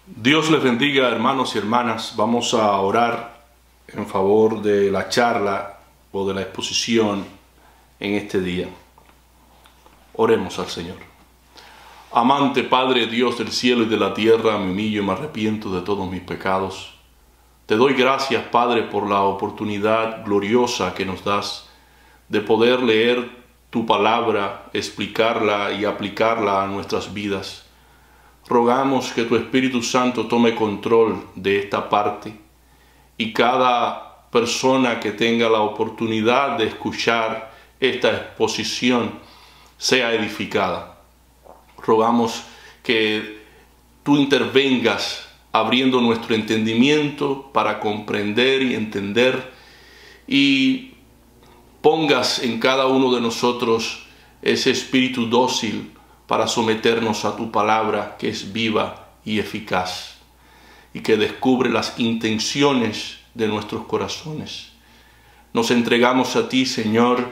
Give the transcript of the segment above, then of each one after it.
Dios les bendiga, hermanos y hermanas. Vamos a orar en favor de la charla o de la exposición en este día. Oremos al Señor. Amante Padre, Dios del cielo y de la tierra, me humillo y me arrepiento de todos mis pecados. Te doy gracias, Padre, por la oportunidad gloriosa que nos das de poder leer tu palabra, explicarla y aplicarla a nuestras vidas. Rogamos que tu Espíritu Santo tome control de esta parte y cada persona que tenga la oportunidad de escuchar esta exposición sea edificada. Rogamos que tú intervengas abriendo nuestro entendimiento para comprender y entender y pongas en cada uno de nosotros ese espíritu dócil para someternos a tu palabra que es viva y eficaz y que descubre las intenciones de nuestros corazones. Nos entregamos a ti, Señor,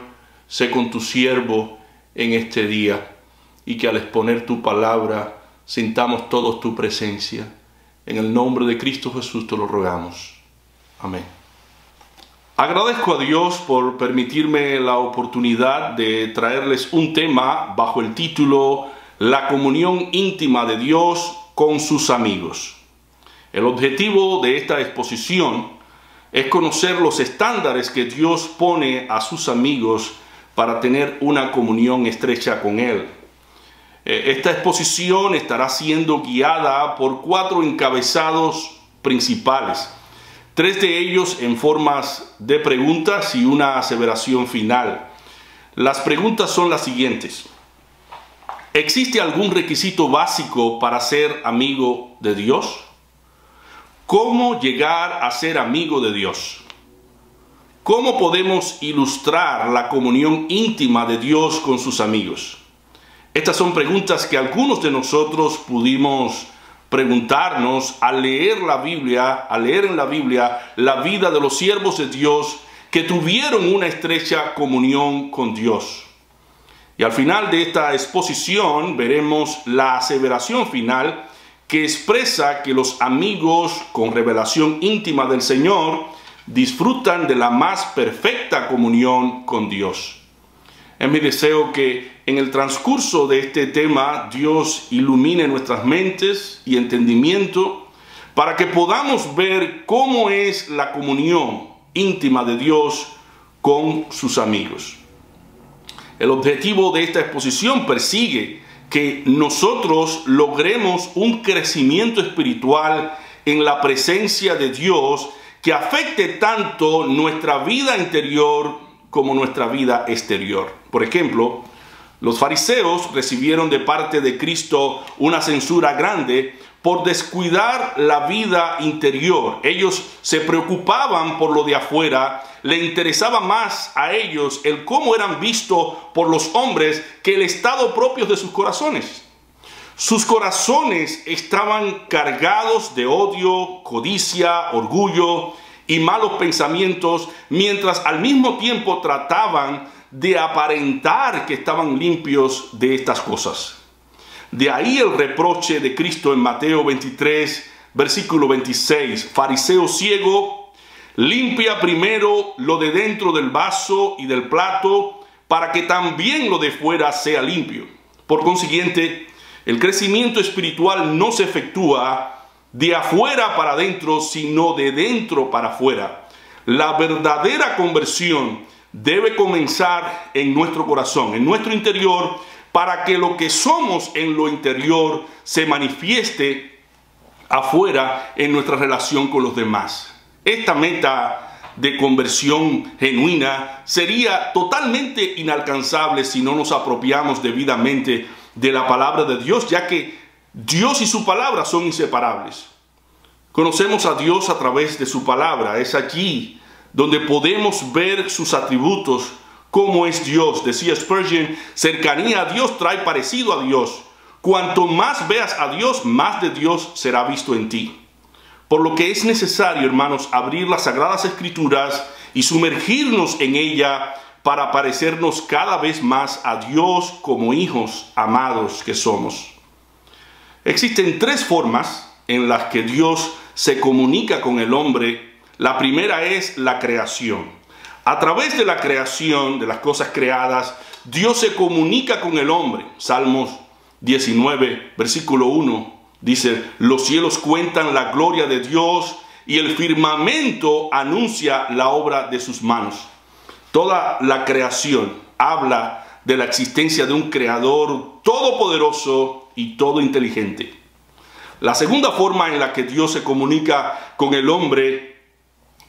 sé con tu siervo en este día y que al exponer tu palabra sintamos todos tu presencia. En el nombre de Cristo Jesús te lo rogamos. Amén. Agradezco a Dios por permitirme la oportunidad de traerles un tema bajo el título La comunión íntima de Dios con sus amigos. El objetivo de esta exposición es conocer los estándares que Dios pone a sus amigos para tener una comunión estrecha con Él. Esta exposición estará siendo guiada por 4 encabezados principales. 3 de ellos en formas de preguntas y una aseveración final. Las preguntas son las siguientes. ¿Existe algún requisito básico para ser amigo de Dios? ¿Cómo llegar a ser amigo de Dios? ¿Cómo podemos ilustrar la comunión íntima de Dios con sus amigos? Estas son preguntas que algunos de nosotros pudimos preguntarnos al leer en la Biblia la vida de los siervos de Dios que tuvieron una estrecha comunión con Dios. Y al final de esta exposición veremos la aseveración final que expresa que los amigos con revelación íntima del Señor disfrutan de la más perfecta comunión con Dios. Es mi deseo que en el transcurso de este tema Dios ilumine nuestras mentes y entendimiento para que podamos ver cómo es la comunión íntima de Dios con sus amigos. El objetivo de esta exposición persigue que nosotros logremos un crecimiento espiritual en la presencia de Dios que afecte tanto nuestra vida interior como nuestra vida exterior. Por ejemplo, los fariseos recibieron de parte de Cristo una censura grande por descuidar la vida interior. Ellos se preocupaban por lo de afuera, le interesaba más a ellos el cómo eran vistos por los hombres que el estado propio de sus corazones. Sus corazones estaban cargados de odio, codicia, orgullo y malos pensamientos, mientras al mismo tiempo trataban de aparentar que estaban limpios de estas cosas. De ahí el reproche de Cristo en Mateo 23, versículo 26. Fariseo ciego, limpia primero lo de dentro del vaso y del plato, para que también lo de fuera sea limpio. Por consiguiente, el crecimiento espiritual no se efectúa de afuera para adentro, sino de dentro para afuera. La verdadera conversión debe comenzar en nuestro corazón, en nuestro interior, para que lo que somos en lo interior se manifieste afuera en nuestra relación con los demás. Esta meta de conversión genuina sería totalmente inalcanzable si no nos apropiamos debidamente de la palabra de Dios, ya que Dios y su palabra son inseparables. Conocemos a Dios a través de su palabra. Es allí donde podemos ver sus atributos, cómo es Dios. Decía Spurgeon, cercanía a Dios trae parecido a Dios. Cuanto más veas a Dios, más de Dios será visto en ti. Por lo que es necesario, hermanos, abrir las Sagradas Escrituras y sumergirnos en ella para parecernos cada vez más a Dios como hijos amados que somos. Existen 3 formas en las que Dios se comunica con el hombre, la primera es la creación. A través de la creación, de las cosas creadas, Dios se comunica con el hombre. Salmos 19, versículo 1, dice: los cielos cuentan la gloria de Dios y el firmamento anuncia la obra de sus manos. Toda la creación habla de la existencia de un creador todopoderoso y todo inteligente. La segunda forma en la que Dios se comunica con el hombre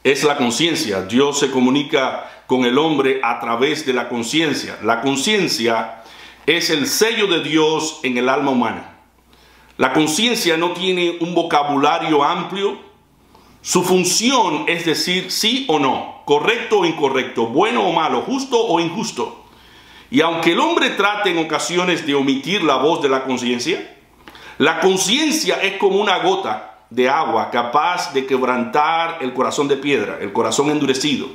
es la conciencia. Dios se comunica con el hombre a través de la conciencia. La conciencia es el sello de Dios en el alma humana. La conciencia no tiene un vocabulario amplio. Su función es decir sí o no, correcto o incorrecto, bueno o malo, justo o injusto. Y aunque el hombre trate en ocasiones de omitir la voz de la conciencia es como una gota de agua capaz de quebrantar el corazón de piedra, el corazón endurecido.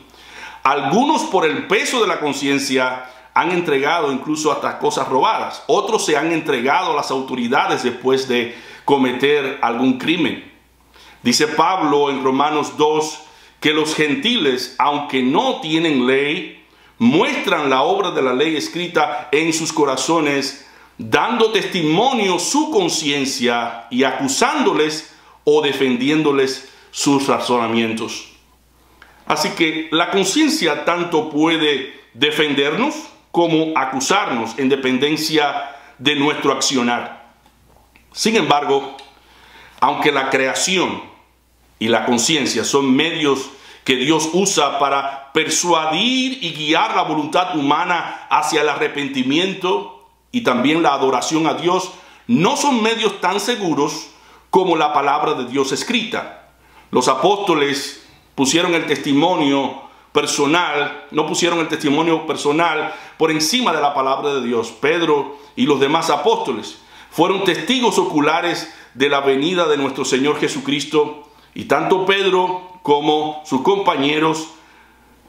Algunos, por el peso de la conciencia, han entregado incluso hasta cosas robadas. Otros se han entregado a las autoridades después de cometer algún crimen. Dice Pablo en Romanos 2 que los gentiles, aunque no tienen ley, muestran la obra de la ley escrita en sus corazones, dando testimonio su conciencia y acusándoles o defendiéndoles sus razonamientos. Así que la conciencia tanto puede defendernos como acusarnos en dependencia de nuestro accionar. Sin embargo, aunque la creación y la conciencia son medios que Dios usa para persuadir y guiar la voluntad humana hacia el arrepentimiento y también la adoración a Dios, no son medios tan seguros como la palabra de Dios escrita. Los apóstoles pusieron el testimonio personal, no pusieron el testimonio personal por encima de la palabra de Dios. Pedro y los demás apóstoles fueron testigos oculares de la venida de nuestro Señor Jesucristo, y tanto Pedro como sus compañeros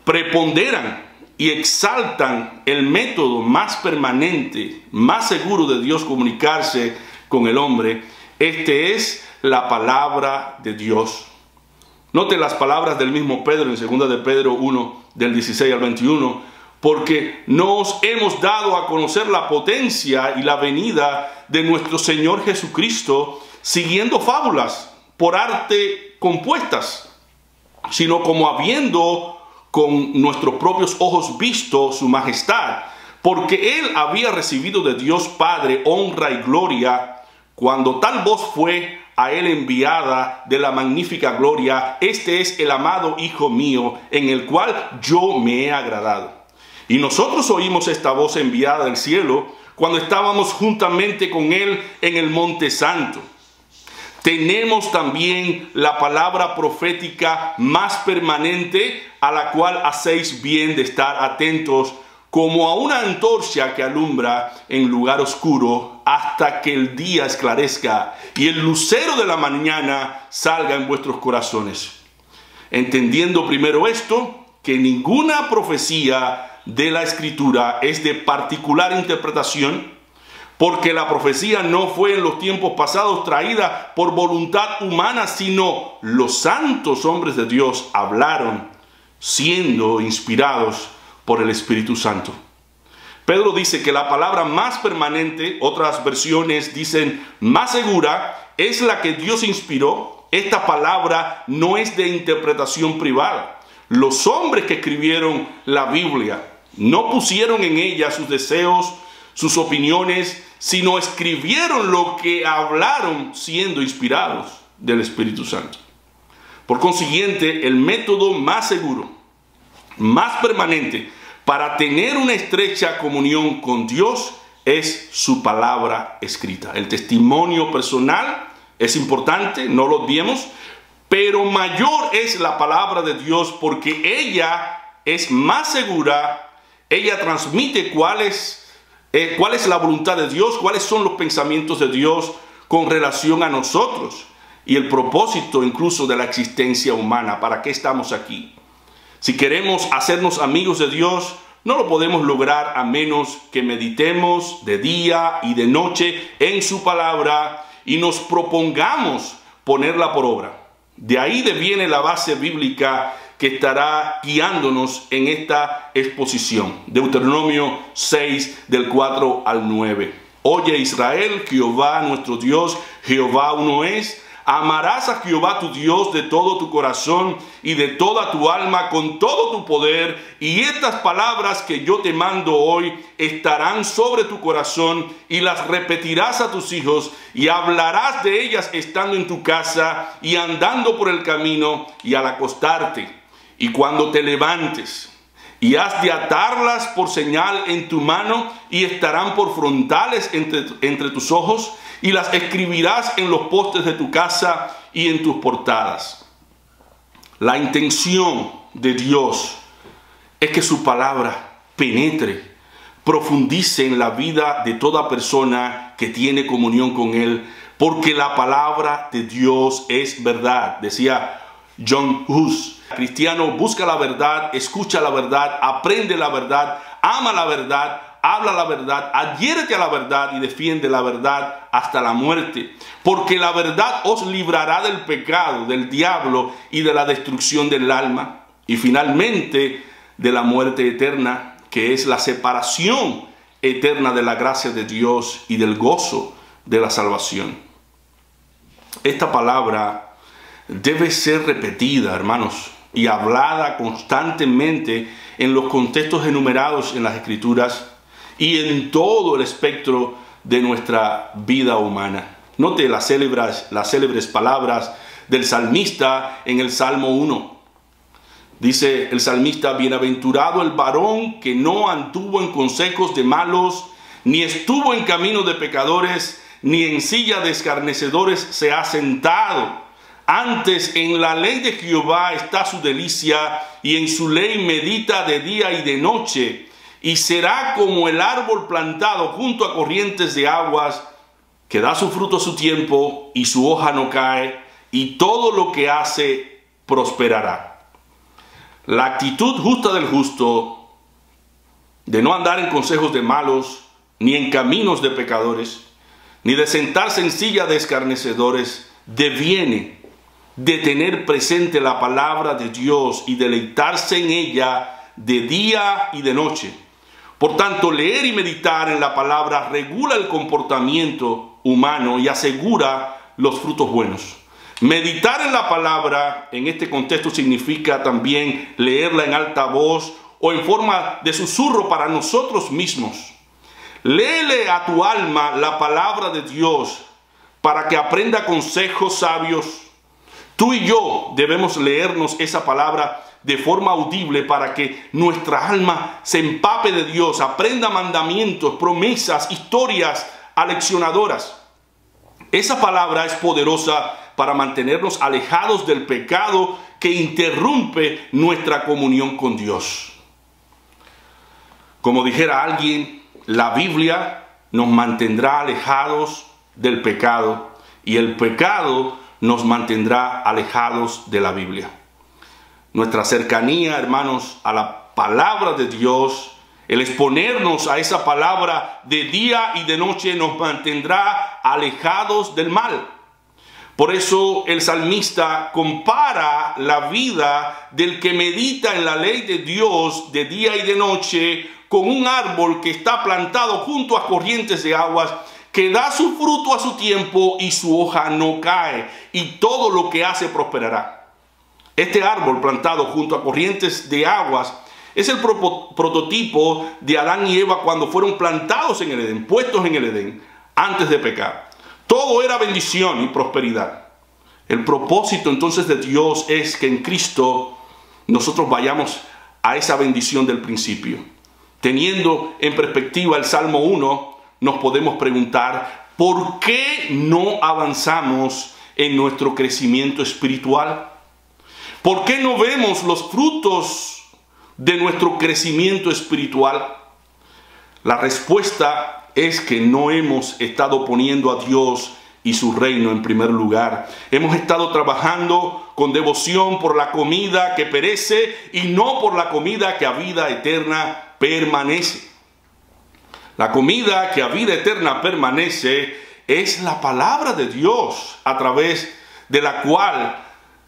preponderan y exaltan el método más permanente, más seguro de Dios comunicarse con el hombre. Este es la palabra de Dios. Note las palabras del mismo Pedro en 2 de Pedro 1, del 16 al 21. Porque nos hemos dado a conocer la potencia y la venida de nuestro Señor Jesucristo, siguiendo fábulas por arte compuestas, sino como habiendo con nuestros propios ojos visto su majestad, porque él había recibido de Dios Padre honra y gloria, cuando tal voz fue a él enviada de la magnífica gloria: este es el amado Hijo mío, en el cual yo me he agradado. Y nosotros oímos esta voz enviada del cielo cuando estábamos juntamente con él en el Monte Santo. Tenemos también la palabra profética más permanente, a la cual hacéis bien de estar atentos, como a una antorcha que alumbra en lugar oscuro, hasta que el día esclarezca y el lucero de la mañana salga en vuestros corazones. Entendiendo primero esto, que ninguna profecía de la Escritura es de particular interpretación, porque la profecía no fue en los tiempos pasados traída por voluntad humana, sino los santos hombres de Dios hablaron siendo inspirados por el Espíritu Santo. Pedro dice que la palabra más permanente, otras versiones dicen más segura, es la que Dios inspiró. Esta palabra no es de interpretación privada. Los hombres que escribieron la Biblia no pusieron en ella sus deseos, sus opiniones, sino escribieron lo que hablaron siendo inspirados del Espíritu Santo. Por consiguiente, el método más seguro, más permanente para tener una estrecha comunión con Dios es su palabra escrita. El testimonio personal es importante, no lo olvidemos, pero mayor es la palabra de Dios porque ella es más segura. Ella transmite cuál es la voluntad de Dios, cuáles son los pensamientos de Dios con relación a nosotros y el propósito incluso de la existencia humana. ¿Para qué estamos aquí? Si queremos hacernos amigos de Dios, no lo podemos lograr a menos que meditemos de día y de noche en su palabra y nos propongamos ponerla por obra. De ahí deviene la base bíblica que estará guiándonos en esta exposición. Deuteronomio 6, del 4 al 9. Oye Israel, Jehová nuestro Dios, Jehová uno es. Amarás a Jehová tu Dios de todo tu corazón y de toda tu alma, con todo tu poder. Y estas palabras que yo te mando hoy estarán sobre tu corazón y las repetirás a tus hijos y hablarás de ellas estando en tu casa y andando por el camino y al acostarte. Y cuando te levantes, y has de atarlas por señal en tu mano y estarán por frontales entre tus ojos, y las escribirás en los postes de tu casa y en tus portadas. La intención de Dios es que su palabra penetre, profundice en la vida de toda persona que tiene comunión con Él, porque la palabra de Dios es verdad. Decía John Hus, cristiano, busca la verdad, escucha la verdad, aprende la verdad, ama la verdad, habla la verdad, adhiérete a la verdad y defiende la verdad hasta la muerte. Porque la verdad os librará del pecado, del diablo y de la destrucción del alma. Y finalmente de la muerte eterna, que es la separación eterna de la gracia de Dios y del gozo de la salvación. Esta palabra debe ser repetida, hermanos, y hablada constantemente en los contextos enumerados en las Escrituras y en todo el espectro de nuestra vida humana. Note las célebres palabras del salmista en el Salmo 1. Dice el salmista: bienaventurado el varón que no anduvo en consejos de malos, ni estuvo en camino de pecadores, ni en silla de escarnecedores se ha sentado. Antes en la ley de Jehová está su delicia, y en su ley medita de día y de noche. Y será como el árbol plantado junto a corrientes de aguas, que da su fruto a su tiempo, y su hoja no cae, y todo lo que hace prosperará. La actitud justa del justo, de no andar en consejos de malos, ni en caminos de pecadores, ni de sentarse en silla de escarnecedores, deviene de tener presente la palabra de Dios y deleitarse en ella de día y de noche. Por tanto, leer y meditar en la palabra regula el comportamiento humano y asegura los frutos buenos. Meditar en la palabra en este contexto significa también leerla en alta voz o en forma de susurro para nosotros mismos. Léele a tu alma la palabra de Dios para que aprenda consejos sabios. Tú y yo debemos leernos esa palabra de forma audible para que nuestra alma se empape de Dios, aprenda mandamientos, promesas, historias aleccionadoras. Esa palabra es poderosa para mantenernos alejados del pecado que interrumpe nuestra comunión con Dios. Como dijera alguien, la Biblia nos mantendrá alejados del pecado y el pecado nos mantendrá alejados de la Biblia. Nuestra cercanía, hermanos, a la palabra de Dios, el exponernos a esa palabra de día y de noche nos mantendrá alejados del mal. Por eso el salmista compara la vida del que medita en la ley de Dios de día y de noche con un árbol que está plantado junto a corrientes de aguas, que da su fruto a su tiempo y su hoja no cae, y todo lo que hace prosperará. Este árbol plantado junto a corrientes de aguas es el prototipo de Adán y Eva cuando fueron plantados en el Edén, puestos en el Edén, antes de pecar. Todo era bendición y prosperidad. El propósito entonces de Dios es que en Cristo nosotros vayamos a esa bendición del principio. Teniendo en perspectiva el Salmo 1, nos podemos preguntar, ¿por qué no avanzamos en nuestro crecimiento espiritual? ¿Por qué no vemos los frutos de nuestro crecimiento espiritual? La respuesta es que no hemos estado poniendo a Dios y su reino en primer lugar. Hemos estado trabajando con devoción por la comida que perece y no por la comida que a vida eterna permanece. La comida que a vida eterna permanece es la palabra de Dios a través de la cual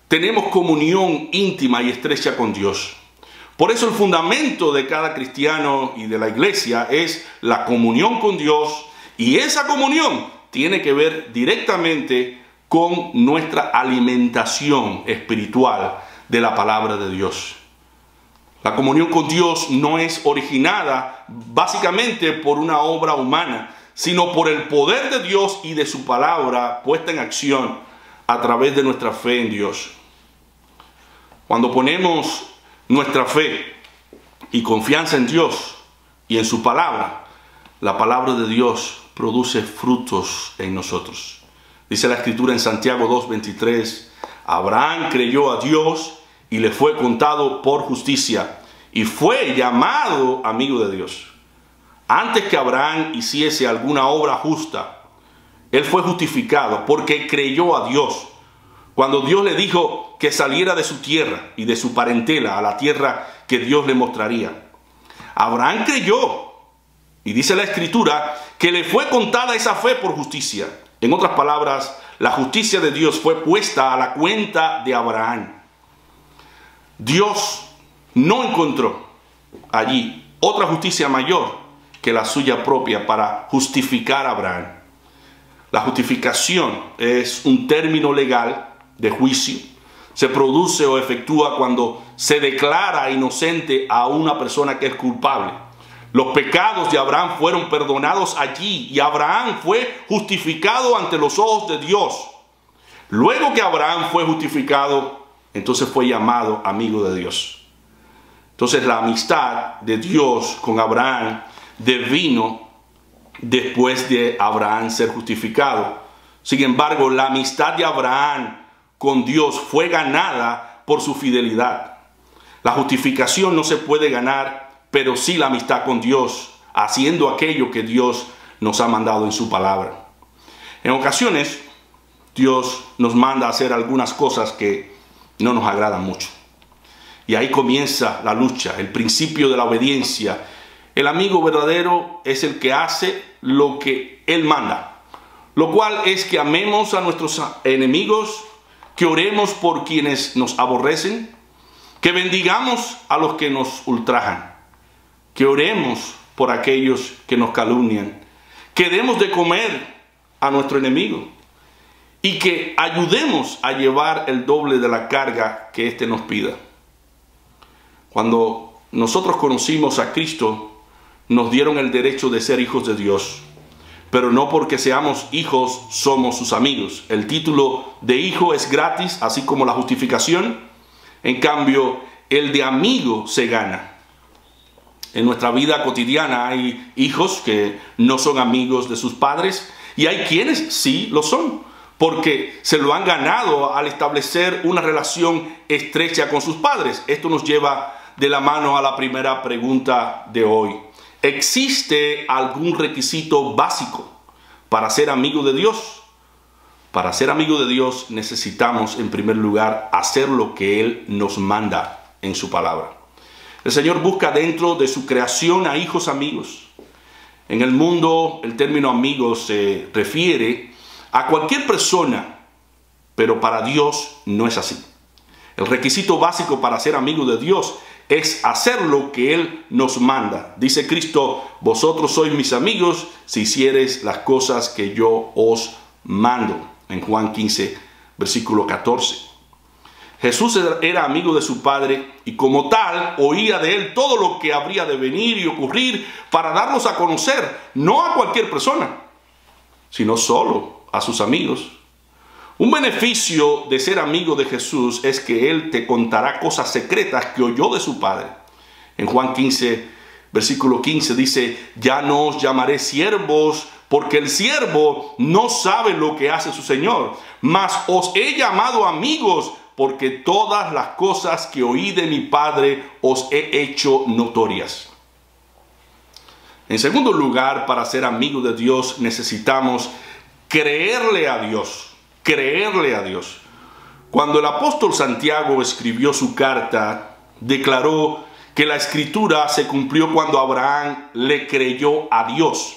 tenemos comunión íntima y estrecha con Dios. Por eso el fundamento de cada cristiano y de la iglesia es la comunión con Dios, y esa comunión tiene que ver directamente con nuestra alimentación espiritual de la palabra de Dios. La comunión con Dios no es originada básicamente por una obra humana, sino por el poder de Dios y de su palabra puesta en acción a través de nuestra fe en Dios. Cuando ponemos nuestra fe y confianza en Dios y en su palabra, la palabra de Dios produce frutos en nosotros. Dice la Escritura en Santiago 2:23, Abraham creyó a Dios y le fue contado por justicia, y fue llamado amigo de Dios. Antes que Abraham hiciese alguna obra justa, él fue justificado porque creyó a Dios. Cuando Dios le dijo que saliera de su tierra y de su parentela a la tierra que Dios le mostraría, Abraham creyó, y dice la Escritura que le fue contada esa fe por justicia. En otras palabras, la justicia de Dios fue puesta a la cuenta de Abraham. Dios no encontró allí otra justicia mayor que la suya propia para justificar a Abraham. La justificación es un término legal de juicio. Se produce o efectúa cuando se declara inocente a una persona que es culpable. Los pecados de Abraham fueron perdonados allí y Abraham fue justificado ante los ojos de Dios. Luego que Abraham fue justificado, entonces fue llamado amigo de Dios. Entonces la amistad de Dios con Abraham devino después de Abraham ser justificado. Sin embargo, la amistad de Abraham con Dios fue ganada por su fidelidad. La justificación no se puede ganar, pero sí la amistad con Dios, haciendo aquello que Dios nos ha mandado en su palabra. En ocasiones, Dios nos manda a hacer algunas cosas que no nos agradan mucho. Y ahí comienza la lucha, el principio de la obediencia. El amigo verdadero es el que hace lo que Él manda, lo cual es que amemos a nuestros enemigos, que oremos por quienes nos aborrecen, que bendigamos a los que nos ultrajan, que oremos por aquellos que nos calumnian, que demos de comer a nuestro enemigo y que ayudemos a llevar el doble de la carga que éste nos pida. Cuando nosotros conocimos a Cristo, nos dieron el derecho de ser hijos de Dios, pero no porque seamos hijos somos sus amigos. El título de hijo es gratis, así como la justificación. En cambio, el de amigo se gana. En nuestra vida cotidiana hay hijos que no son amigos de sus padres y hay quienes sí lo son, porque se lo han ganado al establecer una relación estrecha con sus padres. Esto nos lleva de la mano a la primera pregunta de hoy. ¿Existe algún requisito básico para ser amigo de Dios? Para ser amigo de Dios necesitamos, en primer lugar, hacer lo que Él nos manda en su palabra. El Señor busca dentro de su creación a hijos amigos. En el mundo, el término amigo se refiere a cualquier persona, pero para Dios no es así. El requisito básico para ser amigo de Dios es hacer lo que Él nos manda. Dice Cristo, vosotros sois mis amigos si hiciereis las cosas que yo os mando. En Juan 15, versículo 14. Jesús era amigo de su Padre y como tal oía de Él todo lo que habría de venir y ocurrir para darnos a conocer, no a cualquier persona, sino solo a sus amigos. Un beneficio de ser amigo de Jesús es que Él te contará cosas secretas que oyó de su Padre. En Juan 15, versículo 15 dice, ya no os llamaré siervos, porque el siervo no sabe lo que hace su Señor, mas os he llamado amigos, porque todas las cosas que oí de mi Padre os he hecho notorias. En segundo lugar, para ser amigo de Dios necesitamos creerle a Dios. Creerle a Dios. Cuando el apóstol Santiago escribió su carta, declaró que la escritura se cumplió cuando Abraham le creyó a Dios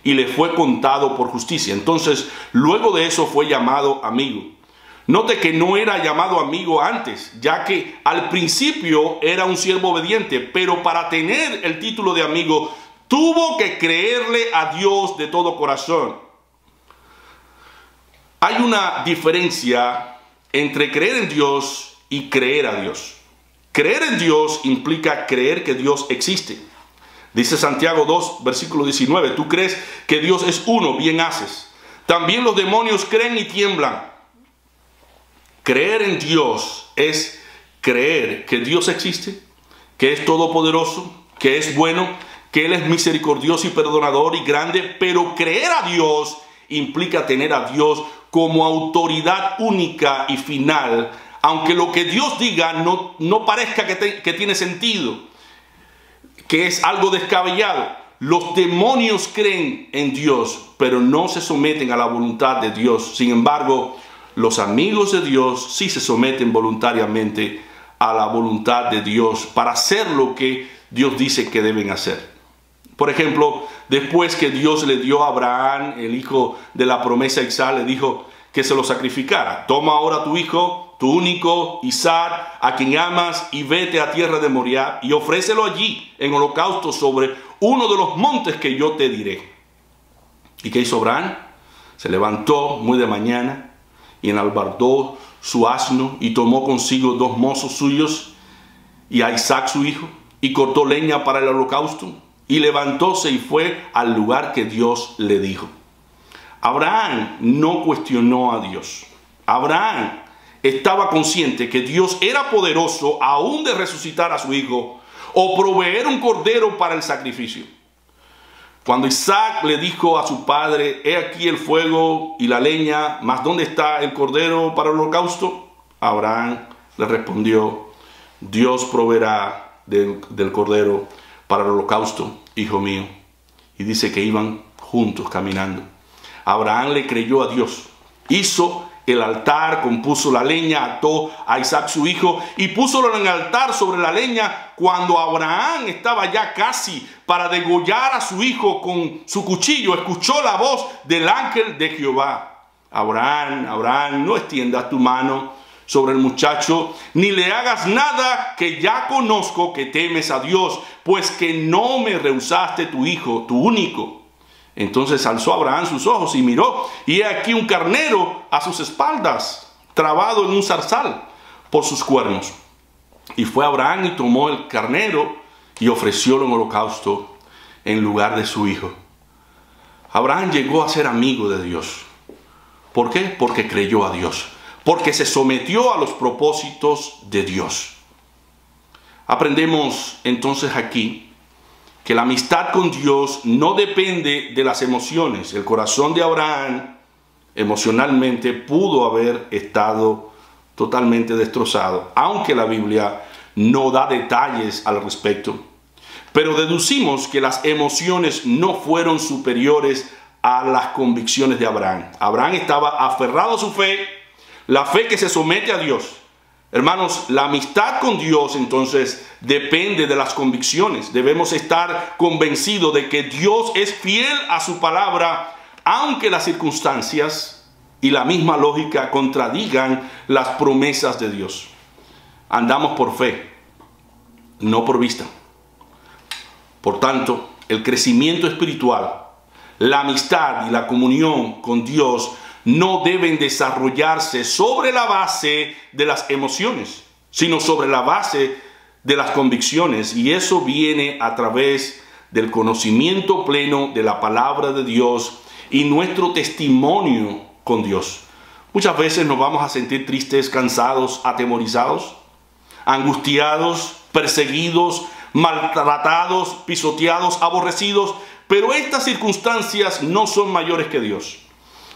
y le fue contado por justicia. Entonces, luego de eso fue llamado amigo. Note que no era llamado amigo antes, ya que al principio era un siervo obediente, pero para tener el título de amigo tuvo que creerle a Dios de todo corazón. Hay una diferencia entre creer en Dios y creer a Dios. Creer en Dios implica creer que Dios existe. Dice Santiago 2, versículo 19, tú crees que Dios es uno, bien haces. También los demonios creen y tiemblan. Creer en Dios es creer que Dios existe, que es todopoderoso, que es bueno, que Él es misericordioso y perdonador y grande, pero creer a Dios implica tener a Dios como autoridad única y final, aunque lo que Dios diga no parezca que tiene sentido, que es algo descabellado. Los demonios creen en Dios, pero no se someten a la voluntad de Dios. Sin embargo, los amigos de Dios sí se someten voluntariamente a la voluntad de Dios para hacer lo que Dios dice que deben hacer. Por ejemplo, después que Dios le dio a Abraham, el hijo de la promesa Isaac, le dijo que se lo sacrificara. Toma ahora tu hijo, tu único, Isaac, a quien amas, y vete a tierra de Moriah y ofrécelo allí en holocausto sobre uno de los montes que yo te diré. ¿Y qué hizo Abraham? Se levantó muy de mañana y enalbardó su asno y tomó consigo 2 mozos suyos y a Isaac su hijo y cortó leña para el holocausto y levantóse y fue al lugar que Dios le dijo. Abraham no cuestionó a Dios. Abraham estaba consciente que Dios era poderoso aún de resucitar a su hijo o proveer un cordero para el sacrificio. Cuando Isaac le dijo a su padre, he aquí el fuego y la leña, mas ¿dónde está el cordero para el holocausto? Abraham le respondió, Dios proveerá del cordero para el holocausto, hijo mío. Y dice que iban juntos caminando. Abraham le creyó a Dios, hizo el altar, compuso la leña, ató a Isaac su hijo y púsolo en el altar sobre la leña. Cuando Abraham estaba ya casi para degollar a su hijo con su cuchillo, escuchó la voz del ángel de Jehová. Abraham, Abraham, no extiendas tu mano sobre el muchacho, ni le hagas nada, que ya conozco que temes a Dios, pues que no me rehusaste tu hijo, tu único. Entonces alzó Abraham sus ojos y miró, y he aquí un carnero a sus espaldas, trabado en un zarzal por sus cuernos. Y fue Abraham y tomó el carnero y ofreciólo en holocausto en lugar de su hijo. Abraham llegó a ser amigo de Dios. ¿Por qué? Porque creyó a Dios, porque se sometió a los propósitos de Dios. Aprendemos entonces aquí que la amistad con Dios no depende de las emociones. El corazón de Abraham emocionalmente pudo haber estado totalmente destrozado, aunque la Biblia no da detalles al respecto. Pero deducimos que las emociones no fueron superiores a las convicciones de Abraham. Abraham estaba aferrado a su fe, la fe que se somete a Dios. Hermanos, la amistad con Dios entonces depende de las convicciones. Debemos estar convencidos de que Dios es fiel a su palabra, aunque las circunstancias y la misma lógica contradigan las promesas de Dios. Andamos por fe, no por vista. Por tanto, el crecimiento espiritual, la amistad y la comunión con Dios no deben desarrollarse sobre la base de las emociones, sino sobre la base de las convicciones. Y eso viene a través del conocimiento pleno de la palabra de Dios y nuestro testimonio con Dios. Muchas veces nos vamos a sentir tristes, cansados, atemorizados, angustiados, perseguidos, maltratados, pisoteados, aborrecidos, pero estas circunstancias no son mayores que Dios.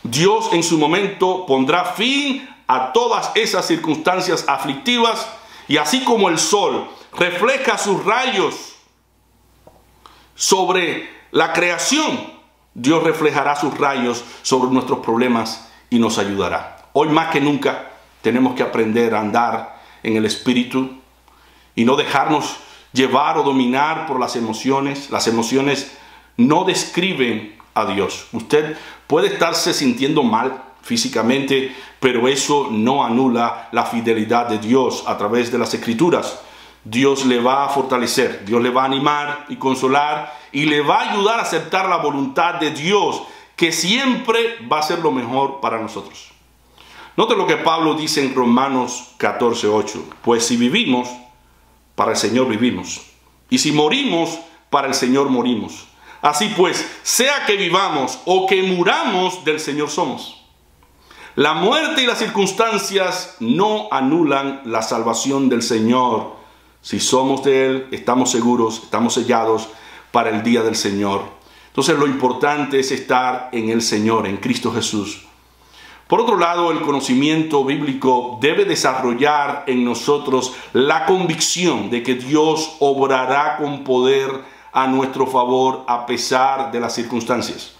Dios en su momento pondrá fin a todas esas circunstancias aflictivas, y así como el sol refleja sus rayos sobre la creación, Dios reflejará sus rayos sobre nuestros problemas y nos ayudará. Hoy más que nunca tenemos que aprender a andar en el Espíritu y no dejarnos llevar o dominar por las emociones. Las emociones no describen a Dios. Usted puede estarse sintiendo mal físicamente, pero eso no anula la fidelidad de Dios a través de las Escrituras. Dios le va a fortalecer, Dios le va a animar y consolar y le va a ayudar a aceptar la voluntad de Dios, que siempre va a ser lo mejor para nosotros. Note lo que Pablo dice en Romanos 14:8. Pues si vivimos, para el Señor vivimos. Y si morimos, para el Señor morimos. Así pues, sea que vivamos o que muramos, del Señor somos. La muerte y las circunstancias no anulan la salvación del Señor. Si somos de Él, estamos seguros, estamos sellados para el día del Señor. Entonces lo importante es estar en el Señor, en Cristo Jesús. Por otro lado, el conocimiento bíblico debe desarrollar en nosotros la convicción de que Dios obrará con poder a nuestro favor a pesar de las circunstancias.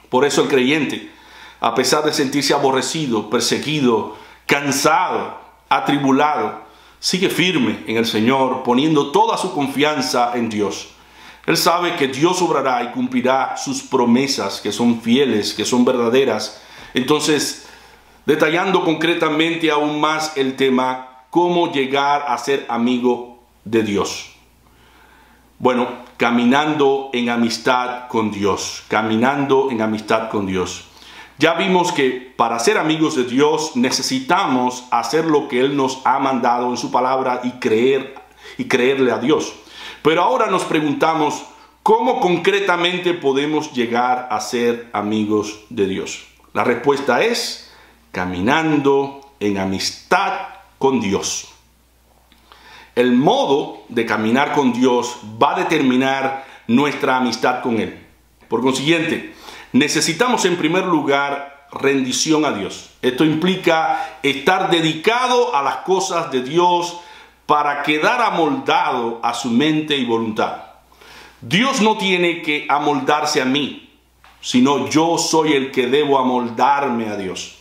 Por eso el creyente, a pesar de sentirse aborrecido, perseguido, cansado, atribulado, sigue firme en el Señor, poniendo toda su confianza en Dios. Él sabe que Dios obrará y cumplirá sus promesas, que son fieles, que son verdaderas. Entonces, detallando concretamente aún más el tema, ¿cómo llegar a ser amigo de Dios? Bueno, caminando en amistad con Dios, caminando en amistad con Dios. Ya vimos que para ser amigos de Dios necesitamos hacer lo que Él nos ha mandado en su palabra y creerle a Dios. Pero ahora nos preguntamos, ¿cómo concretamente podemos llegar a ser amigos de Dios? La respuesta es caminando en amistad con Dios. El modo de caminar con Dios va a determinar nuestra amistad con Él. Por consiguiente, necesitamos en primer lugar rendición a Dios. Esto implica estar dedicado a las cosas de Dios para quedar amoldado a su mente y voluntad. Dios no tiene que amoldarse a mí, sino yo soy el que debo amoldarme a Dios.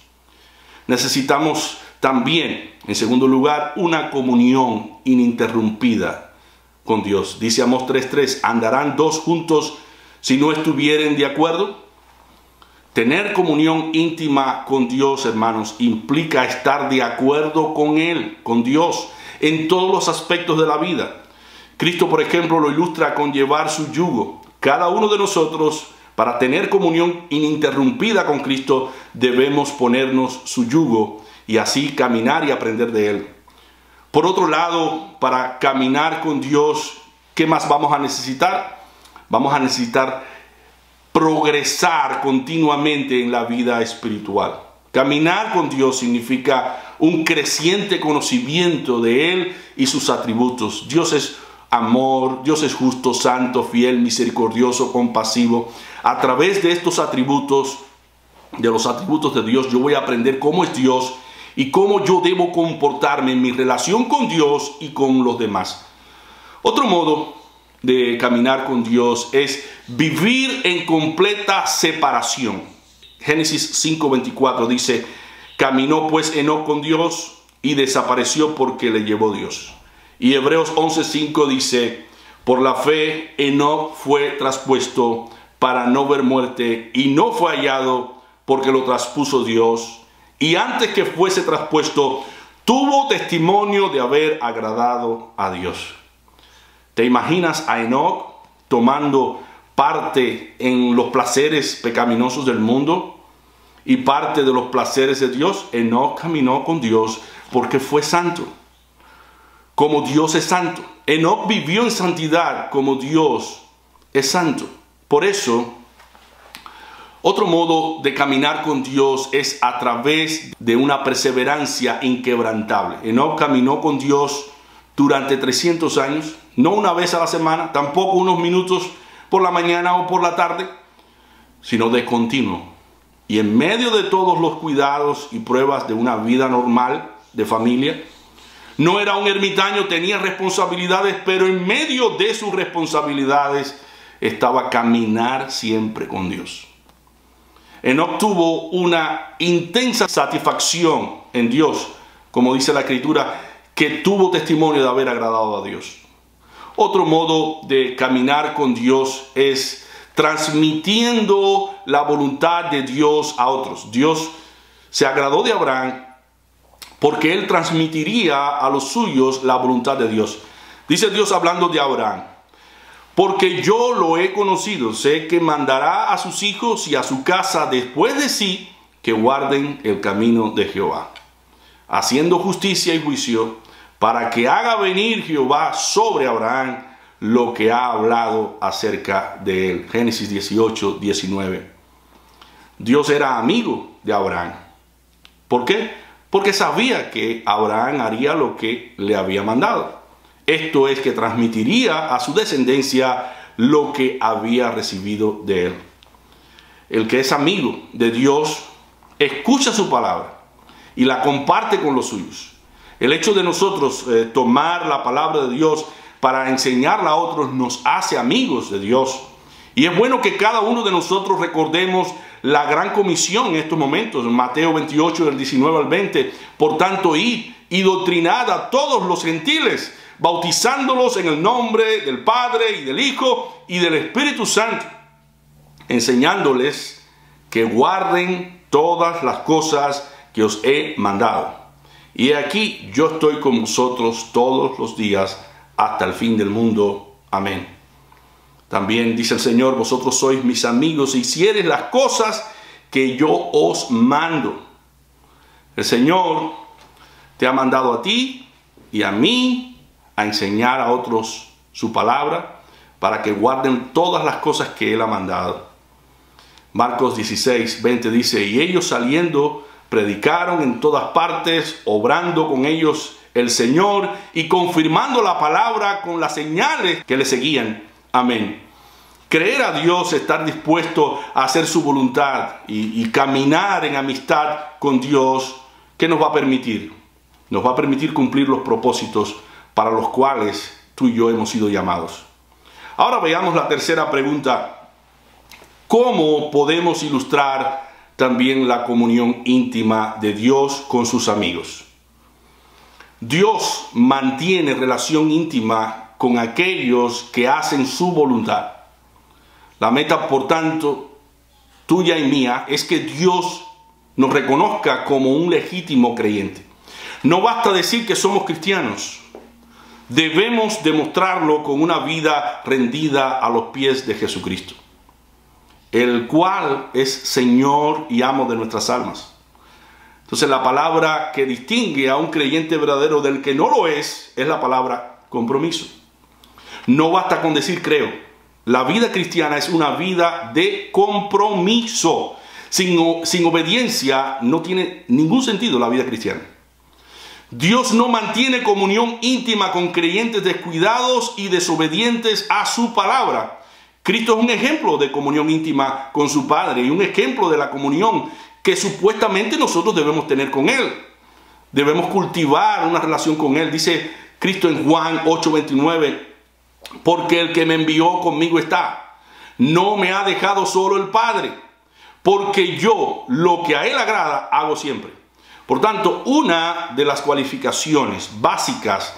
Necesitamos también, en segundo lugar, una comunión ininterrumpida con Dios. Dice Amós 3:3, ¿andarán dos juntos si no estuvieren de acuerdo? Tener comunión íntima con Dios, hermanos, implica estar de acuerdo con Él, con Dios, en todos los aspectos de la vida. Cristo, por ejemplo, lo ilustra con llevar su yugo. Cada uno de nosotros, para tener comunión ininterrumpida con Cristo, debemos ponernos su yugo y así caminar y aprender de Él. Por otro lado, para caminar con Dios, ¿qué más vamos a necesitar? Vamos a necesitar progresar continuamente en la vida espiritual. Caminar con Dios significa un creciente conocimiento de Él y sus atributos. Dios es amor, Dios es justo, santo, fiel, misericordioso, compasivo. A través de estos atributos, de los atributos de Dios, yo voy a aprender cómo es Dios y cómo yo debo comportarme en mi relación con Dios y con los demás. Otro modo de caminar con Dios es vivir en completa separación. Génesis 5:24 dice, caminó pues Enoc con Dios y desapareció porque le llevó Dios. Y Hebreos 11:5 dice, por la fe Enoc fue traspuesto para no ver muerte y no fue hallado porque lo traspuso Dios. Y antes que fuese traspuesto, tuvo testimonio de haber agradado a Dios. ¿Te imaginas a Enoc tomando parte en los placeres pecaminosos del mundo y parte de los placeres de Dios? Enoc caminó con Dios porque fue santo, como Dios es santo. Enoc vivió en santidad como Dios es santo. Por eso, otro modo de caminar con Dios es a través de una perseverancia inquebrantable. Enoc caminó con Dios durante 300 años, no una vez a la semana, tampoco unos minutos por la mañana o por la tarde, sino de continuo. Y en medio de todos los cuidados y pruebas de una vida normal, de familia, no era un ermitaño, tenía responsabilidades, pero en medio de sus responsabilidades estaba caminar siempre con Dios. Enoc tuvo una intensa satisfacción en Dios, como dice la Escritura, que tuvo testimonio de haber agradado a Dios. Otro modo de caminar con Dios es transmitiendo la voluntad de Dios a otros. Dios se agradó de Abraham porque él transmitiría a los suyos la voluntad de Dios. Dice Dios hablando de Abraham: porque yo lo he conocido, sé que mandará a sus hijos y a su casa después de sí que guarden el camino de Jehová, haciendo justicia y juicio, para que haga venir Jehová sobre Abraham lo que ha hablado acerca de él. Génesis 18, 19. Dios era amigo de Abraham. ¿Por qué? Porque sabía que Abraham haría lo que le había mandado. Esto es, que transmitiría a su descendencia lo que había recibido de él. El que es amigo de Dios escucha su palabra y la comparte con los suyos. El hecho de nosotros tomar la palabra de Dios para enseñarla a otros nos hace amigos de Dios. Y es bueno que cada uno de nosotros recordemos la gran comisión en estos momentos. En Mateo 28, del 19 al 20. Por tanto, id y doctrinad a todos los gentiles, bautizándolos en el nombre del Padre y del Hijo y del Espíritu Santo, enseñándoles que guarden todas las cosas que os he mandado. Y aquí yo estoy con vosotros todos los días hasta el fin del mundo. Amén. También dice el Señor: vosotros sois mis amigos si hiciereis las cosas que yo os mando. El Señor te ha mandado a ti y a mí a enseñar a otros su palabra para que guarden todas las cosas que Él ha mandado. Marcos 16, 20 dice: y ellos saliendo predicaron en todas partes, obrando con ellos el Señor y confirmando la palabra con las señales que le seguían. Amén. Creer a Dios, estar dispuesto a hacer su voluntad y caminar en amistad con Dios, ¿qué nos va a permitir? Nos va a permitir cumplir los propósitos para los cuales tú y yo hemos sido llamados. Ahora veamos la tercera pregunta: ¿cómo podemos ilustrar también la comunión íntima de Dios con sus amigos? Dios mantiene relación íntima con aquellos que hacen su voluntad. La meta, por tanto, tuya y mía, es que Dios nos reconozca como un legítimo creyente. No basta decir que somos cristianos. Debemos demostrarlo con una vida rendida a los pies de Jesucristo, el cual es Señor y amo de nuestras almas. Entonces, la palabra que distingue a un creyente verdadero del que no lo es la palabra compromiso. No basta con decir creo. La vida cristiana es una vida de compromiso. Sin obediencia no tiene ningún sentido la vida cristiana. Dios no mantiene comunión íntima con creyentes descuidados y desobedientes a su palabra. Cristo es un ejemplo de comunión íntima con su Padre y un ejemplo de la comunión que supuestamente nosotros debemos tener con Él. Debemos cultivar una relación con Él. Dice Cristo en Juan 8:29, porque el que me envió conmigo está. No me ha dejado solo el Padre, porque yo lo que a Él agrada hago siempre. Por tanto, una de las cualificaciones básicas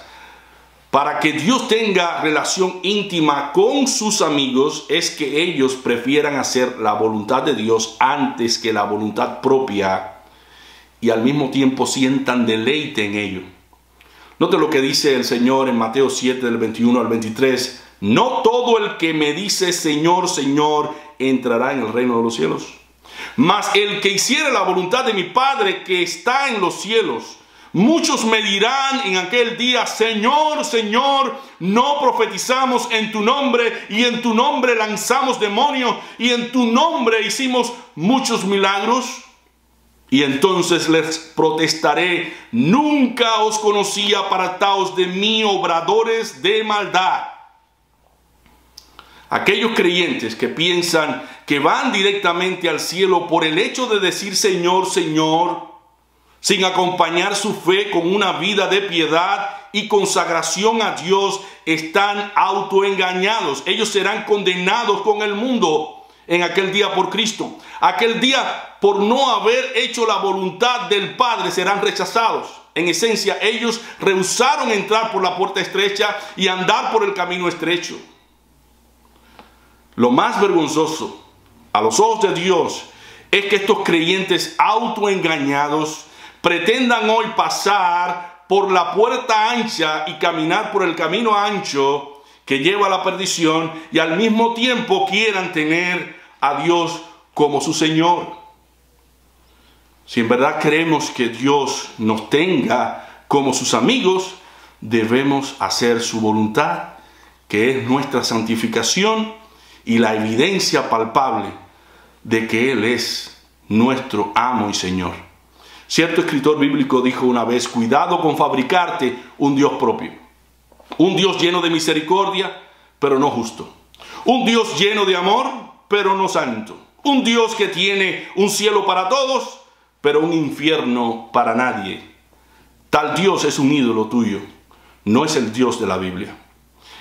para que Dios tenga relación íntima con sus amigos es que ellos prefieran hacer la voluntad de Dios antes que la voluntad propia y al mismo tiempo sientan deleite en ello. Note lo que dice el Señor en Mateo 7, del 21 al 23. No todo el que me dice Señor, Señor, entrará en el reino de los cielos, mas el que hiciere la voluntad de mi Padre que está en los cielos. Muchos me dirán en aquel día: Señor, Señor, no profetizamos en tu nombre, y en tu nombre lanzamos demonios, y en tu nombre hicimos muchos milagros. Y entonces les protestaré: nunca os conocí, apartaos de mí, obradores de maldad. Aquellos creyentes que piensan que van directamente al cielo por el hecho de decir Señor, Señor, sin acompañar su fe con una vida de piedad y consagración a Dios, están autoengañados. Ellos serán condenados con el mundo en aquel día por Cristo. Aquel día, por no haber hecho la voluntad del Padre, serán rechazados. En esencia, ellos rehusaron entrar por la puerta estrecha y andar por el camino estrecho. Lo más vergonzoso a los ojos de Dios es que estos creyentes autoengañados pretendan hoy pasar por la puerta ancha y caminar por el camino ancho que lleva a la perdición y al mismo tiempo quieran tener a Dios como su Señor. Si en verdad queremos que Dios nos tenga como sus amigos, debemos hacer su voluntad, que es nuestra santificación y la evidencia palpable de que Él es nuestro amo y Señor. Cierto escritor bíblico dijo una vez: cuidado con fabricarte un Dios propio. Un Dios lleno de misericordia, pero no justo. Un Dios lleno de amor, pero no santo. Un Dios que tiene un cielo para todos, pero un infierno para nadie. Tal Dios es un ídolo tuyo, no es el Dios de la Biblia.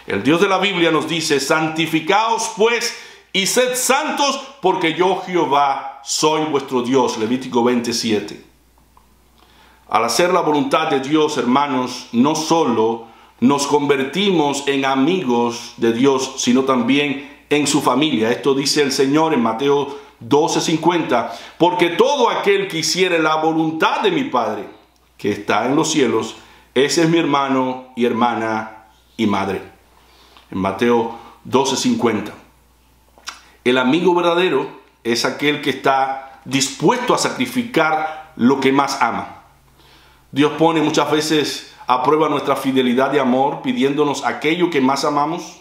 El Dios de la Biblia nos dice: santificaos pues y sed santos, porque yo Jehová soy vuestro Dios. Levítico 27. Al hacer la voluntad de Dios, hermanos, no solo nos convertimos en amigos de Dios, sino también en su familia. Esto dice el Señor en Mateo 12:50, porque todo aquel que hiciere la voluntad de mi Padre, que está en los cielos, ese es mi hermano y hermana y madre. En Mateo 12:50. El amigo verdadero es aquel que está dispuesto a sacrificar lo que más ama. Dios pone muchas veces a prueba nuestra fidelidad de amor, pidiéndonos aquello que más amamos,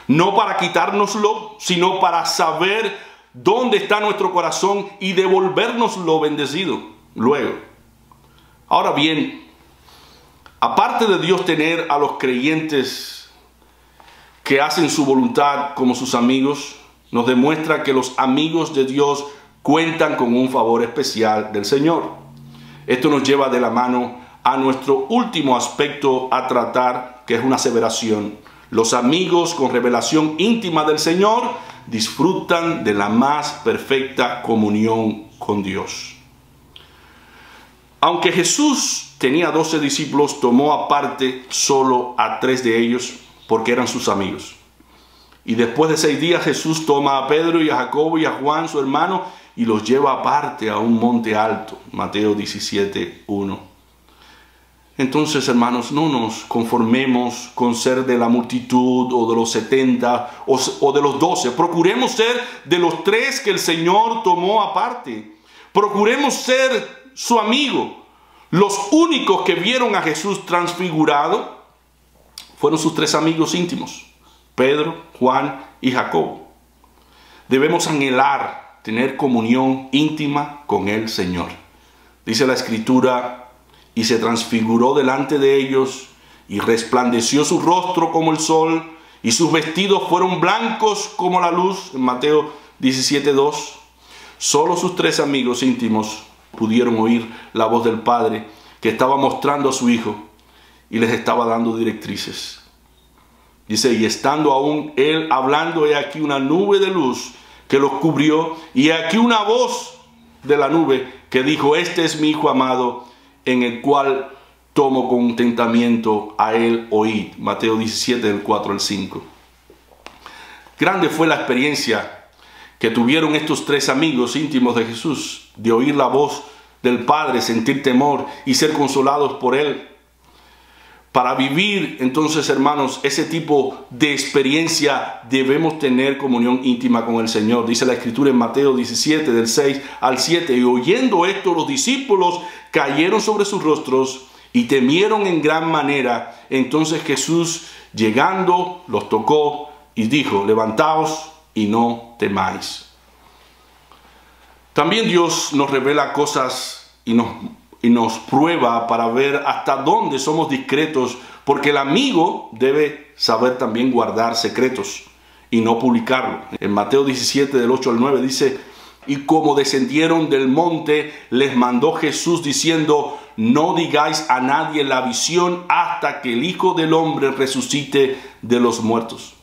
no para quitárnoslo, sino para saber dónde está nuestro corazón y devolvernoslo bendecido luego. Ahora bien, aparte de Dios tener a los creyentes que hacen su voluntad como sus amigos, nos demuestra que los amigos de Dios cuentan con un favor especial del Señor. Esto nos lleva de la mano a nuestro último aspecto a tratar, que es una aseveración. Los amigos con revelación íntima del Señor disfrutan de la más perfecta comunión con Dios. Aunque Jesús tenía 12 discípulos, tomó aparte solo a 3 de ellos porque eran sus amigos. Y después de 6 días Jesús toma a Pedro y a Jacobo y a Juan, su hermano, y los lleva aparte a un monte alto. Mateo 17:1. Entonces, hermanos, no nos conformemos con ser de la multitud o de los 70 o de los 12. Procuremos ser de los 3 que el Señor tomó aparte. Procuremos ser su amigo. Los únicos que vieron a Jesús transfigurado fueron sus 3 amigos íntimos: Pedro, Juan y Jacobo. Debemos anhelar tener comunión íntima con el Señor. Dice la Escritura: y se transfiguró delante de ellos, y resplandeció su rostro como el sol, y sus vestidos fueron blancos como la luz. En Mateo 17:2. Solo sus 3 amigos íntimos pudieron oír la voz del Padre, que estaba mostrando a su Hijo y les estaba dando directrices. Dice: y estando aún él hablando, he aquí una nube de luz que los cubrió, y aquí una voz de la nube que dijo: este es mi Hijo amado, en el cual tomo contentamiento, a él oíd. Mateo 17, del 4 al 5. Grande fue la experiencia que tuvieron estos 3 amigos íntimos de Jesús, de oír la voz del Padre, sentir temor y ser consolados por él. Para vivir entonces, hermanos, ese tipo de experiencia debemos tener comunión íntima con el Señor. Dice la Escritura en Mateo 17, del 6 al 7. Y oyendo esto, los discípulos cayeron sobre sus rostros y temieron en gran manera. Entonces Jesús, llegando, los tocó y dijo: levantaos y no temáis. También Dios nos revela cosas y nos prueba para ver hasta dónde somos discretos, porque el amigo debe saber también guardar secretos y no publicarlo. En Mateo 17, del 8 al 9 dice: y como descendieron del monte, les mandó Jesús diciendo: no digáis a nadie la visión hasta que el Hijo del Hombre resucite de los muertos.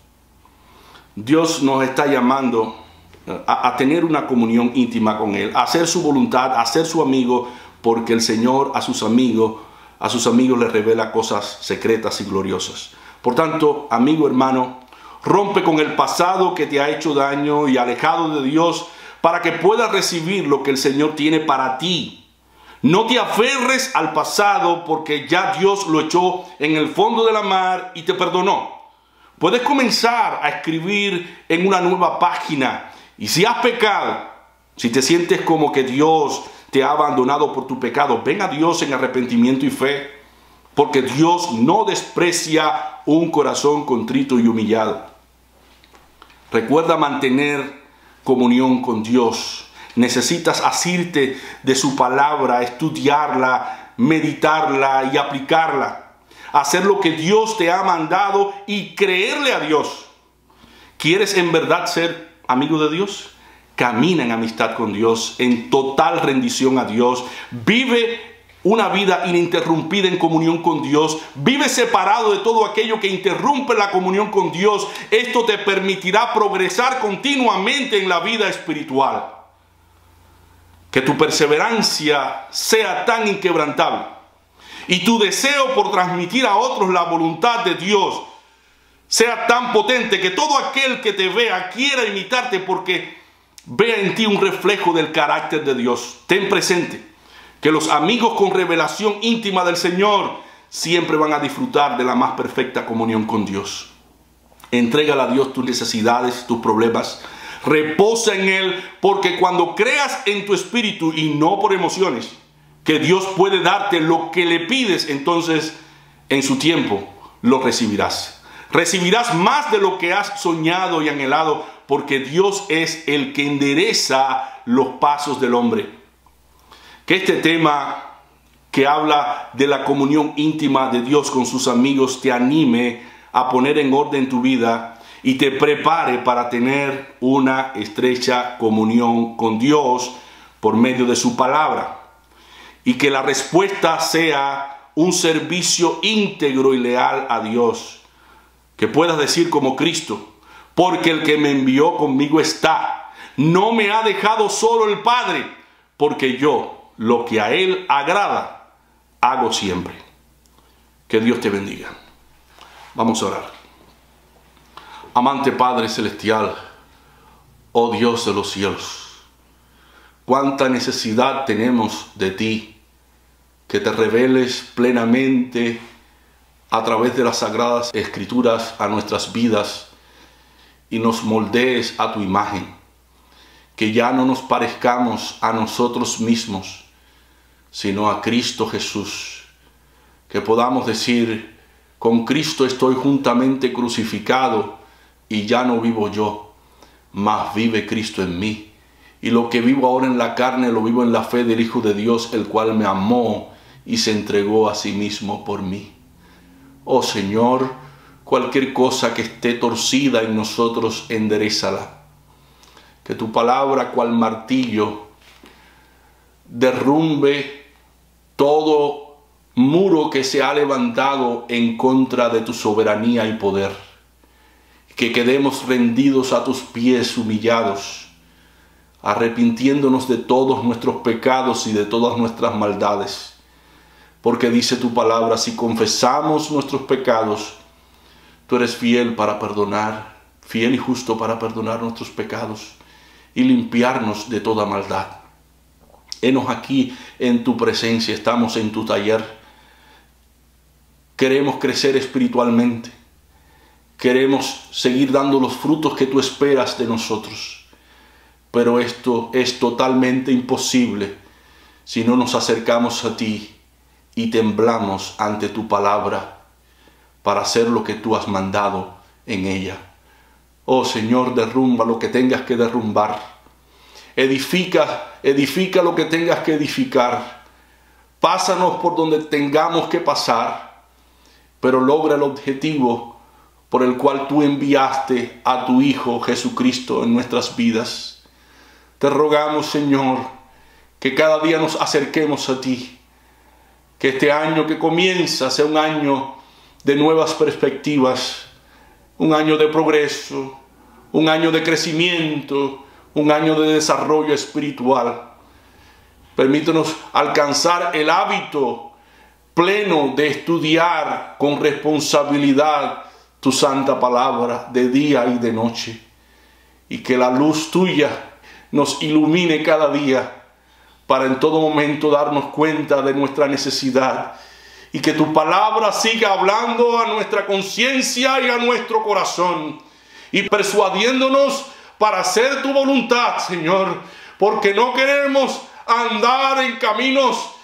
Dios nos está llamando a tener una comunión íntima con Él, a hacer su voluntad, a ser su amigo, porque el Señor a sus amigos les revela cosas secretas y gloriosas. Por tanto, amigo, hermano, rompe con el pasado que te ha hecho daño y alejado de Dios para que puedas recibir lo que el Señor tiene para ti. No te aferres al pasado, porque ya Dios lo echó en el fondo de la mar y te perdonó. Puedes comenzar a escribir en una nueva página. Y si has pecado, si te sientes como que Dios te ha abandonado por tu pecado, ven a Dios en arrepentimiento y fe, porque Dios no desprecia un corazón contrito y humillado. Recuerda mantener comunión con Dios. Necesitas asirte de su palabra, estudiarla, meditarla y aplicarla. Hacer lo que Dios te ha mandado y creerle a Dios. ¿Quieres en verdad ser amigo de Dios? Camina en amistad con Dios, en total rendición a Dios. Vive una vida ininterrumpida en comunión con Dios. Vive separado de todo aquello que interrumpe la comunión con Dios. Esto te permitirá progresar continuamente en la vida espiritual. Que tu perseverancia sea tan inquebrantable y tu deseo por transmitir a otros la voluntad de Dios sea tan potente que todo aquel que te vea quiera imitarte, porque vea en ti un reflejo del carácter de Dios. Ten presente que los amigos con revelación íntima del Señor siempre van a disfrutar de la más perfecta comunión con Dios. Entrégale a Dios tus necesidades, tus problemas. Reposa en Él, porque cuando creas en tu espíritu y no por emociones, que Dios puede darte lo que le pides, entonces en su tiempo lo recibirás. Recibirás más de lo que has soñado y anhelado, porque Dios es el que endereza los pasos del hombre. Que este tema que habla de la comunión íntima de Dios con sus amigos te anime a poner en orden tu vida y te prepare para tener una estrecha comunión con Dios por medio de su palabra. Y que la respuesta sea un servicio íntegro y leal a Dios. Que puedas decir como Cristo: porque el que me envió conmigo está. No me ha dejado solo el Padre, porque yo lo que a Él agrada hago siempre. Que Dios te bendiga. Vamos a orar. Amante Padre Celestial, oh Dios de los cielos, cuánta necesidad tenemos de ti, que te reveles plenamente a través de las Sagradas Escrituras a nuestras vidas y nos moldees a tu imagen, que ya no nos parezcamos a nosotros mismos, sino a Cristo Jesús, que podamos decir: con Cristo estoy juntamente crucificado, y ya no vivo yo, mas vive Cristo en mí. Y lo que vivo ahora en la carne, lo vivo en la fe del Hijo de Dios, el cual me amó y se entregó a sí mismo por mí. Oh Señor, cualquier cosa que esté torcida en nosotros, enderézala. Que tu palabra, cual martillo, derrumbe todo muro que se ha levantado en contra de tu soberanía y poder. Que quedemos rendidos a tus pies, humillados, arrepintiéndonos de todos nuestros pecados y de todas nuestras maldades. Porque dice tu palabra: si confesamos nuestros pecados, tú eres fiel para perdonar, fiel y justo para perdonar nuestros pecados y limpiarnos de toda maldad. Henos aquí en tu presencia, estamos en tu taller. Queremos crecer espiritualmente. Queremos seguir dando los frutos que tú esperas de nosotros. Pero esto es totalmente imposible si no nos acercamos a ti y temblamos ante tu palabra para hacer lo que tú has mandado en ella. Oh Señor, derrumba lo que tengas que derrumbar. Edifica lo que tengas que edificar. Pásanos por donde tengamos que pasar, pero logra el objetivo por el cual tú enviaste a tu Hijo Jesucristo en nuestras vidas. Te rogamos, Señor, que cada día nos acerquemos a ti. Que este año que comienza sea un año de nuevas perspectivas, un año de progreso, un año de crecimiento, un año de desarrollo espiritual. Permítanos alcanzar el hábito pleno de estudiar con responsabilidad tu santa palabra de día y de noche, y que la luz tuya nos ilumine cada día para en todo momento darnos cuenta de nuestra necesidad, y que tu palabra siga hablando a nuestra conciencia y a nuestro corazón y persuadiéndonos para hacer tu voluntad, Señor, porque no queremos andar en caminos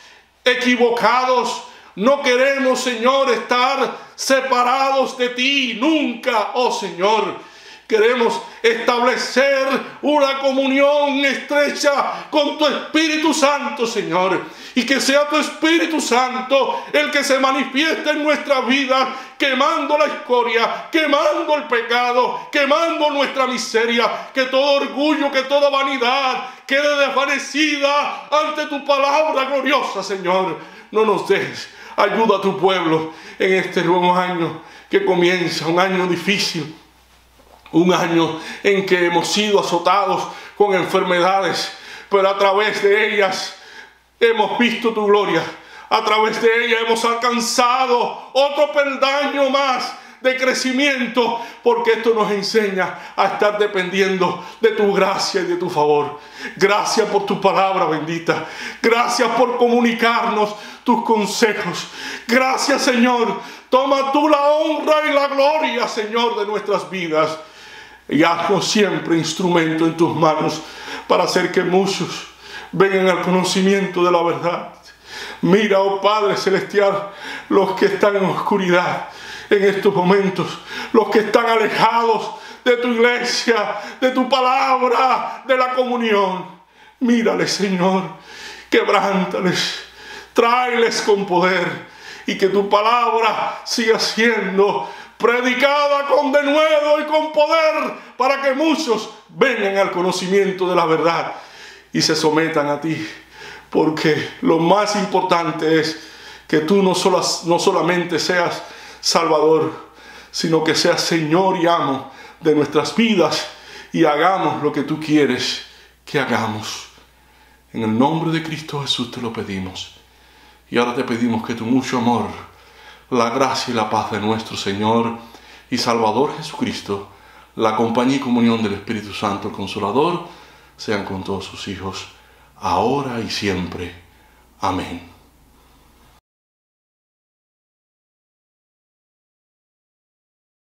equivocados. No queremos, Señor, estar separados de ti nunca, oh Señor. Queremos establecer una comunión estrecha con tu Espíritu Santo, Señor. Y que sea tu Espíritu Santo el que se manifieste en nuestra vida, quemando la escoria, quemando el pecado, quemando nuestra miseria. Que todo orgullo, que toda vanidad quede desvanecida ante tu palabra gloriosa, Señor. No nos dejes. Ayuda a tu pueblo en este nuevo año que comienza, un año difícil. Un año en que hemos sido azotados con enfermedades, pero a través de ellas hemos visto tu gloria. A través de ellas hemos alcanzado otro peldaño más de crecimiento, porque esto nos enseña a estar dependiendo de tu gracia y de tu favor. Gracias por tu palabra bendita. Gracias por comunicarnos tus consejos. Gracias, Señor. Toma tú la honra y la gloria, Señor, de nuestras vidas. Y haznos siempre instrumento en tus manos para hacer que muchos vengan al conocimiento de la verdad. Mira, oh Padre Celestial, los que están en oscuridad en estos momentos, los que están alejados de tu iglesia, de tu palabra, de la comunión. Mírales, Señor, quebrántales, tráeles con poder, y que tu palabra siga siendo predicada con denuedo y con poder, para que muchos vengan al conocimiento de la verdad y se sometan a ti. Porque lo más importante es que tú no solamente seas Salvador, sino que seas Señor y amo de nuestras vidas, y hagamos lo que tú quieres que hagamos. En el nombre de Cristo Jesús te lo pedimos. Y ahora te pedimos que tu mucho amor, la gracia y la paz de nuestro Señor y Salvador Jesucristo, la compañía y comunión del Espíritu Santo, el Consolador, sean con todos sus hijos, ahora y siempre. Amén.